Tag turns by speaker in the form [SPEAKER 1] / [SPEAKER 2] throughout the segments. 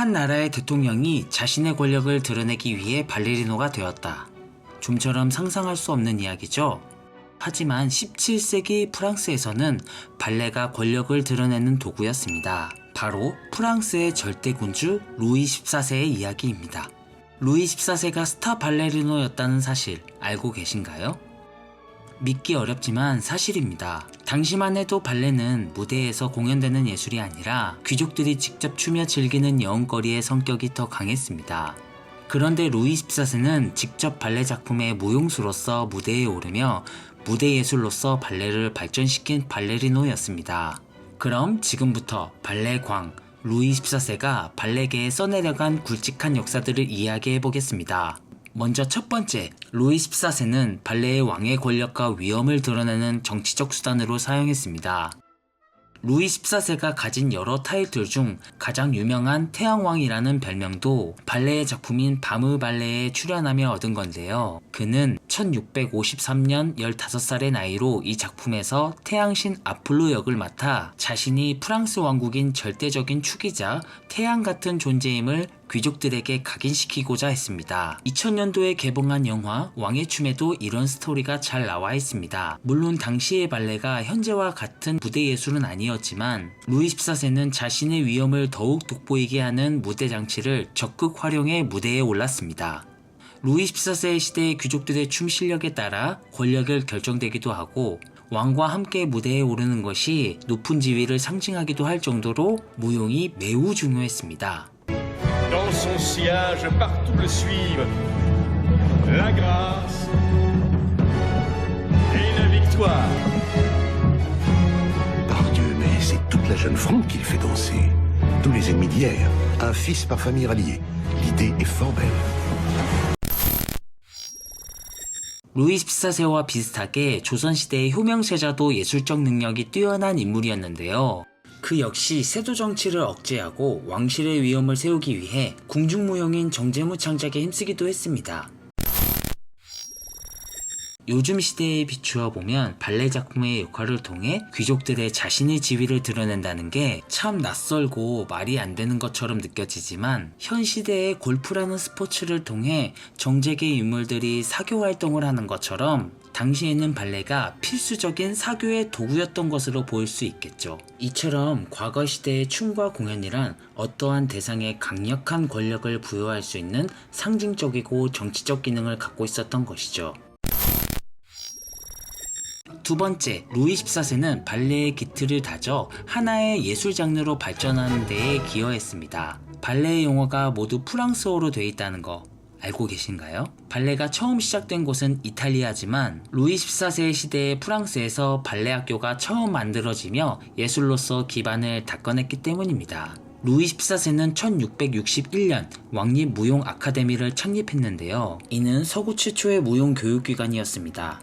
[SPEAKER 1] 한 나라의 대통령이 자신의 권력을 드러내기 위해 발레리노가 되었다. 좀처럼 상상할 수 없는 이야기죠. 하지만 17세기 프랑스에서는 발레가 권력을 드러내는 도구였습니다. 바로 프랑스의 절대군주 루이 14세의 이야기입니다. 루이 14세가 스타 발레리노였다는 사실 알고 계신가요? 믿기 어렵지만 사실입니다. 당시만 해도 발레는 무대에서 공연되는 예술이 아니라 귀족들이 직접 추며 즐기는 여운거리의 성격이 더 강했습니다. 그런데 루이 14세는 직접 발레 작품의 무용수로서 무대에 오르며 무대 예술로서 발레를 발전시킨 발레리노였습니다. 그럼 지금부터 발레 광 루이 14세가 발레계에 써내려간 굵직한 역사들을 이야기해 보겠습니다. 먼저 첫 번째, 루이 14세는 발레의 왕의 권력과 위엄을 드러내는 정치적 수단으로 사용했습니다. 루이 14세가 가진 여러 타이틀 중 가장 유명한 태양왕이라는 별명도 발레의 작품인 바무 발레에 출연하며 얻은 건데요. 그는 1653년 15살의 나이로 이 작품에서 태양신 아폴로 역을 맡아 자신이 프랑스 왕국인 절대적인 축이자 태양 같은 존재임을 귀족들에게 각인시키고자 했습니다. 2000년도에 개봉한 영화 왕의 춤에도 이런 스토리가 잘 나와 있습니다. 물론 당시의 발레가 현재와 같은 무대 예술은 아니었지만 루이 14세는 자신의 위엄을 더욱 돋보이게 하는 무대 장치를 적극 활용해 무대에 올랐습니다. 루이 14세 시대의 귀족들의 춤 실력에 따라 권력을 결정되기도 하고 왕과 함께 무대에 오르는 것이 높은 지위를 상징하기도 할 정도로 무용이 매우 중요했습니다.
[SPEAKER 2] Dans son sillage, partout le suivent. La grâce et la victoire.
[SPEAKER 3] Par Dieu, mais c'est toute la jeune fronde qu'il fait danser. Tous les ennemis d'hier, un fils par famille ralliée. L'idée est fort belle.
[SPEAKER 1] 루이 14세와 비슷하게 조선시대의 효명세자도 예술적 능력이 뛰어난 인물이었는데요. 그 역시 세도 정치를 억제하고 왕실의 위엄을 세우기 위해 궁중무용인 정제무 창작에 힘쓰기도 했습니다. 요즘 시대에 비추어 보면 발레 작품의 역할을 통해 귀족들의 자신의 지위를 드러낸다는 게 참 낯설고 말이 안 되는 것처럼 느껴지지만 현 시대의 골프라는 스포츠를 통해 정재계 인물들이 사교 활동을 하는 것처럼 당시에는 발레가 필수적인 사교의 도구였던 것으로 보일 수 있겠죠. 이처럼 과거 시대의 춤과 공연이란 어떠한 대상에 강력한 권력을 부여할 수 있는 상징적이고 정치적 기능을 갖고 있었던 것이죠. 두 번째, 루이 14세는 발레의 기틀을 다져 하나의 예술 장르로 발전하는 데에 기여했습니다. 발레의 용어가 모두 프랑스어로 되어 있다는 거 알고 계신가요? 발레가 처음 시작된 곳은 이탈리아지만 루이 14세 시대의 프랑스에서 발레 학교가 처음 만들어지며 예술로서 기반을 닦아냈기 때문입니다. 루이 14세는 1661년 왕립 무용 아카데미를 창립했는데요. 이는 서구 최초의 무용 교육기관이었습니다.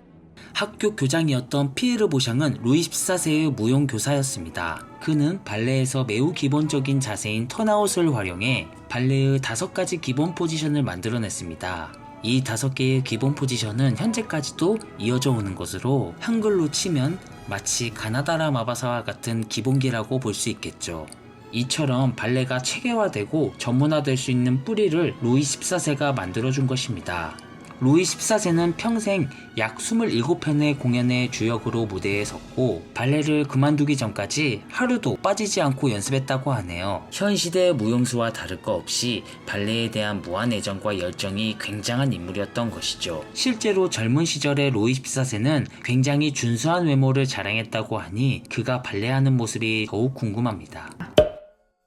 [SPEAKER 1] 학교 교장이었던 피에르 보샹은 루이 14세의 무용 교사였습니다. 그는 발레에서 매우 기본적인 자세인 턴아웃을 활용해 발레의 5가지 기본 포지션을 만들어냈습니다. 이 5개의 기본 포지션은 현재까지도 이어져 오는 것으로 한글로 치면 마치 가나다라 마바사와 같은 기본기라고 볼 수 있겠죠. 이처럼 발레가 체계화되고 전문화될 수 있는 뿌리를 루이 14세가 만들어준 것입니다. 루이 14세는 평생 약 27편의 공연의 주역으로 무대에 섰고 발레를 그만두기 전까지 하루도 빠지지 않고 연습했다고 하네요. 현 시대의 무용수와 다를 거 없이 발레에 대한 무한 애정과 열정이 굉장한 인물이었던 것이죠. 실제로 젊은 시절의 루이 14세는 굉장히 준수한 외모를 자랑했다고 하니 그가 발레하는 모습이 더욱 궁금합니다.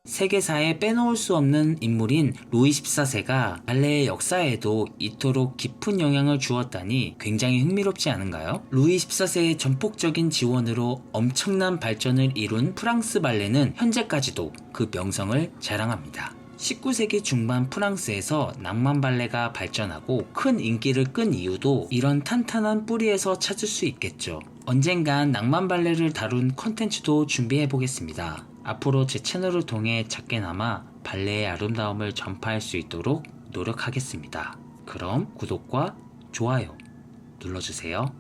[SPEAKER 1] 세계사에 빼놓을 수 없는 인물인 루이 14세가 발레의 역사에도 이토록 깊은 영향을 주었다니 굉장히 흥미롭지 않은가요? 루이 14세의 전폭적인 지원으로 엄청난 발전을 이룬 프랑스 발레는 현재까지도 그 명성을 자랑합니다. 19세기 중반 프랑스에서 낭만 발레가 발전하고 큰 인기를 끈 이유도 이런 탄탄한 뿌리에서 찾을 수 있겠죠. 언젠간 낭만 발레를 다룬 컨텐츠도 준비해 보겠습니다. 앞으로 제 채널을 통해 작게나마 발레의 아름다움을 전파할 수 있도록 노력하겠습니다. 그럼 구독과 좋아요 눌러주세요.